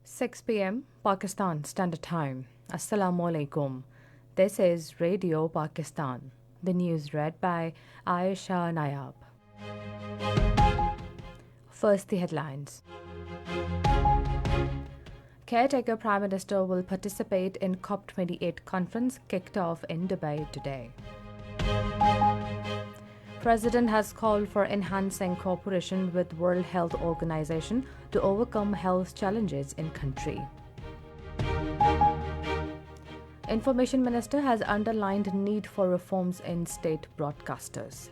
Six p.m. Pakistan Standard Time. Assalamu alaikum. This is Radio Pakistan. The news read by Aisha Nayab. First, the headlines. Caretaker Prime Minister will participate in COP28 conference kicked off in Dubai today. President has called for enhancing cooperation with World Health Organization to overcome health challenges in country. Information Minister has underlined need for reforms in state broadcasters.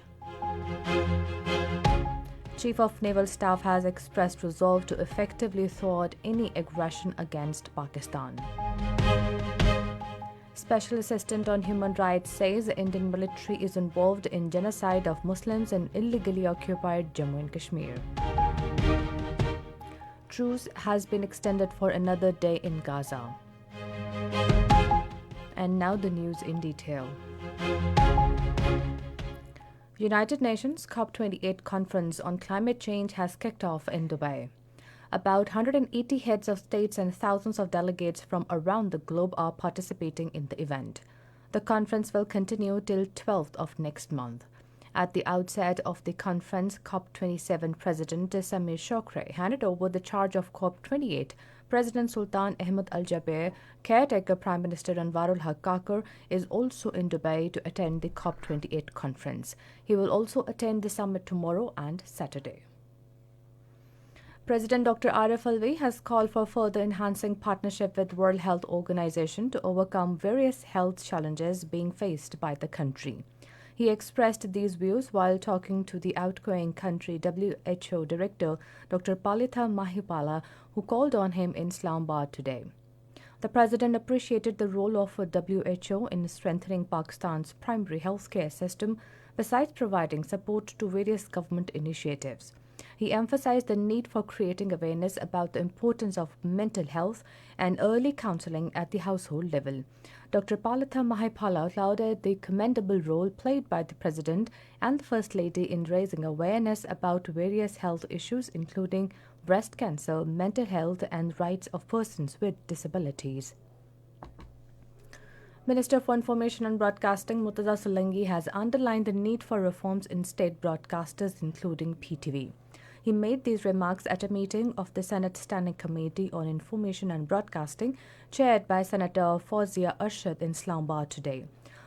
Chief of Naval Staff has expressed resolve to effectively thwart any aggression against Pakistan. Special Assistant on Human Rights says the Indian military is involved in genocide of Muslims in illegally occupied Jammu and Kashmir. Truce has been extended for another day in Gaza. And now the news in detail. United Nations COP28 conference on climate change has kicked off in Dubai. About 180 heads of states and thousands of delegates from around the globe are participating in the event. The conference will continue till 12th of next month. At the outset of the conference, COP27 President Samir Chokre handed over the charge of COP28. President Sultan Ahmed Al Jaber, caretaker Prime Minister Anwarul Haq Kakar, is also in Dubai to attend the COP28 conference. He will also attend the summit tomorrow and Saturday. President Dr. Arif Alvi has called for further enhancing partnership with World Health Organization to overcome various health challenges being faced by the country. He expressed these views while talking to the outgoing country WHO Director Dr. Palitha Mahipala, who called on him in Islamabad today. The President appreciated the role of WHO in strengthening Pakistan's primary healthcare system, besides providing support to various government initiatives. He emphasized the need for creating awareness about the importance of mental health and early counseling at the household level. Dr. Palitha Mahipala lauded the commendable role played by the President and the First Lady in raising awareness about various health issues including breast cancer, mental health and rights of persons with disabilities. Minister for Information and Broadcasting Murtaza Solanki has underlined the need for reforms in state broadcasters including PTV. He made these remarks at a meeting of the Senate Standing Committee on Information and Broadcasting, chaired by Senator Fawzia Arshad in Islamabad today.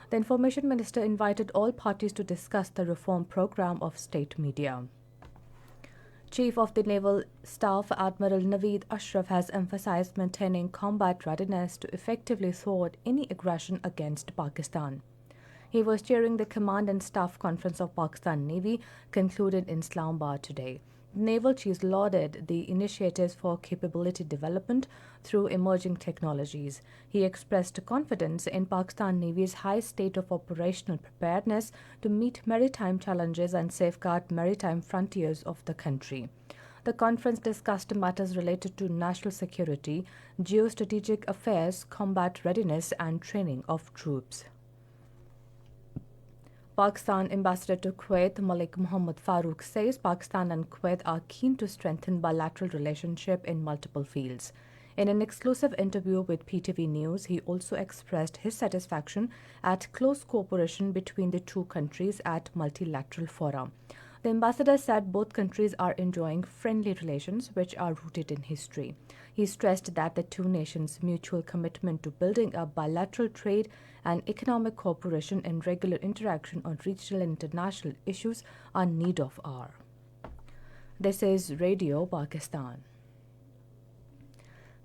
The Information Minister invited all parties to discuss the reform program of state media. Chief of the Naval Staff Admiral Naveed Ashraf has emphasized maintaining combat readiness to effectively thwart any aggression against Pakistan. He was chairing the Command and Staff Conference of Pakistan Navy, concluded in Islamabad today. Naval chiefs lauded the initiatives for capability development through emerging technologies. He expressed confidence in Pakistan Navy's high state of operational preparedness to meet maritime challenges and safeguard maritime frontiers of the country. The conference discussed matters related to national security, geostrategic affairs, combat readiness, and training of troops. Pakistan Ambassador to Kuwait Malik Mohammad Farooq says Pakistan and Kuwait are keen to strengthen bilateral relationship in multiple fields. In an exclusive interview with PTV News, he also expressed his satisfaction at close cooperation between the two countries at multilateral fora. The ambassador said both countries are enjoying friendly relations which are rooted in history. He stressed that the two nations' mutual commitment to building a bilateral trade and economic cooperation and regular interaction on regional and international issues are need of hour. This is Radio Pakistan.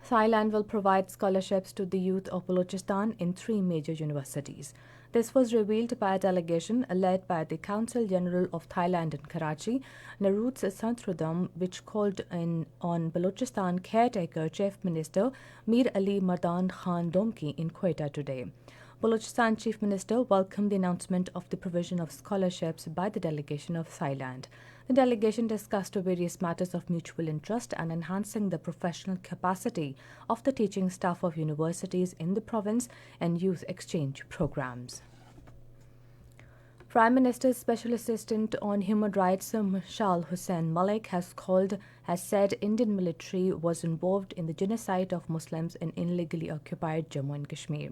Thailand will provide scholarships to the youth of Balochistan in 3 major universities. This was revealed by a delegation led by the Council General of Thailand in Karachi, Narut Santrudam, which called in on Balochistan caretaker Chief Minister Mir Ali Mardan Khan Domki in Quetta today. Balochistan Chief Minister welcomed the announcement of the provision of scholarships by the delegation of Thailand. The delegation discussed various matters of mutual interest and enhancing the professional capacity of the teaching staff of universities in the province and youth exchange programs. Prime Minister's Special Assistant on Human Rights, Mashal Hussain Malik, has said Indian military was involved in the genocide of Muslims in illegally occupied Jammu and Kashmir.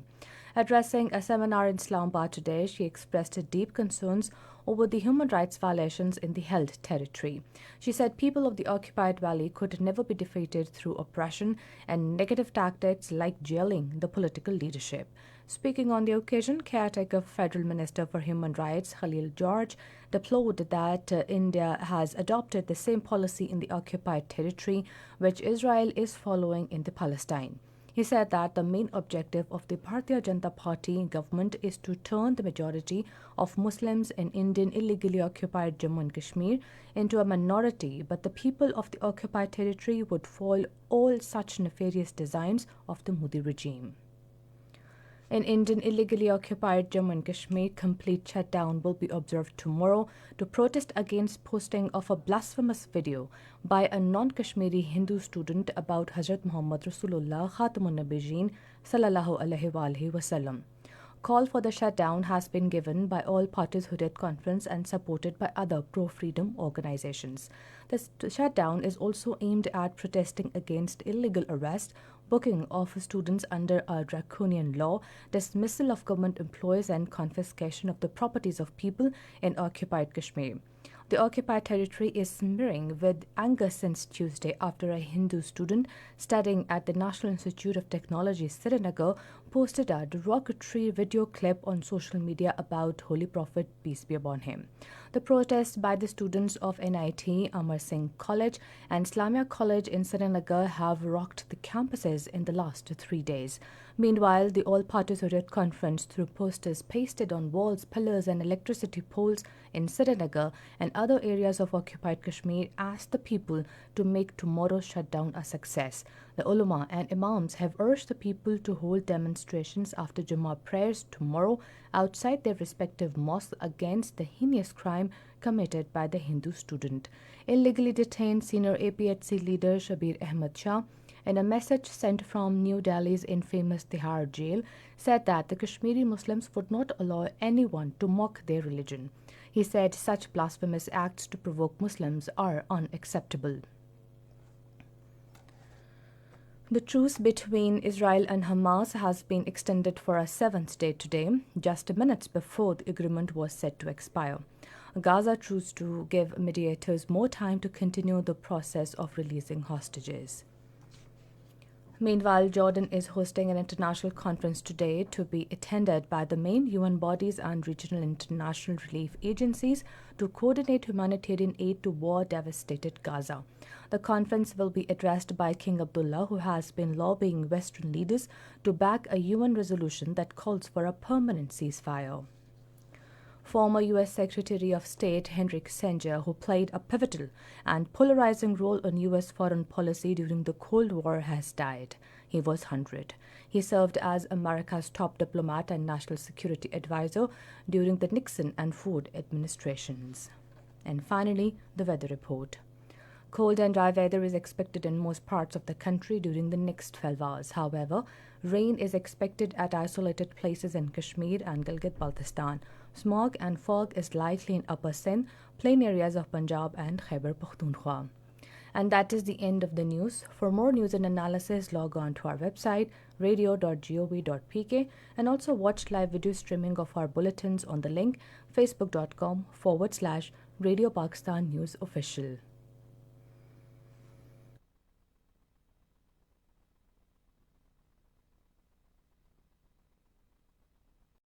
Addressing a seminar in Islamabad today, she expressed deep concerns over the human rights violations in the held territory. She said people of the occupied valley could never be defeated through oppression and negative tactics like jailing the political leadership. Speaking on the occasion, caretaker Federal Minister for Human Rights Khalil George deplored that India has adopted the same policy in the occupied territory which Israel is following in the Palestine. He said that the main objective of the Bharatiya Janata Party government is to turn the majority of Muslims in Indian illegally occupied Jammu and Kashmir into a minority, but the people of the occupied territory would foil all such nefarious designs of the Modi regime. In Indian illegally occupied Jammu and Kashmir, complete shutdown will be observed tomorrow to protest against posting of a blasphemous video by a non-Kashmiri Hindu student about Hazrat Muhammad Rasulullah Khatamun Nabiyyin sallallahu alaihi wasallam. Call for the shutdown has been given by all parties Hurriyat Conference and supported by other pro-freedom organizations. The shutdown is also aimed at protesting against illegal arrest, booking of students under a draconian law, dismissal of government employees and confiscation of the properties of people in occupied Kashmir. The occupied territory is smearing with anger since Tuesday after a Hindu student studying at the National Institute of Technology, Srinagar, posted a derogatory video clip on social media about Holy Prophet, peace be upon him. The protests by the students of NIT, Amar Singh College and Islamia College in Srinagar have rocked the campuses in the last 3 days. Meanwhile, the All Parties Hurriyat Conference, through posters pasted on walls, pillars and electricity poles in Srinagar and other areas of occupied Kashmir, asked the people to make tomorrow's shutdown a success. The ulama and imams have urged the people to hold demonstrations after Jummah prayers tomorrow outside their respective mosques against the heinous crime committed by the Hindu student. Illegally detained senior APHC leader Shabir Ahmad Shah, in a message sent from New Delhi's infamous Tihar jail, said that the Kashmiri Muslims would not allow anyone to mock their religion. He said such blasphemous acts to provoke Muslims are unacceptable. The truce between Israel and Hamas has been extended for a 7th day today, just minutes before the agreement was set to expire. Gaza truce to give mediators more time to continue the process of releasing hostages. Meanwhile, Jordan is hosting an international conference today to be attended by the main UN bodies and regional international relief agencies to coordinate humanitarian aid to war-devastated Gaza. The conference will be addressed by King Abdullah, who has been lobbying Western leaders to back a UN resolution that calls for a permanent ceasefire. Former U.S. Secretary of State Henry Kissinger, who played a pivotal and polarizing role in U.S. foreign policy during the Cold War, has died. He was 100. He served as America's top diplomat and national security advisor during the Nixon and Ford administrations. And finally, the weather report. Cold and dry weather is expected in most parts of the country during the next 12 hours. However, rain is expected at isolated places in Kashmir and Gilgit-Baltistan. Smog and fog is likely in Upper Sindh, plain areas of Punjab and Khyber Pakhtunkhwa. And that is the end of the news. For more news and analysis, log on to our website, radio.gov.pk, and also watch live video streaming of our bulletins on the link facebook.com/Radio Pakistan News Official.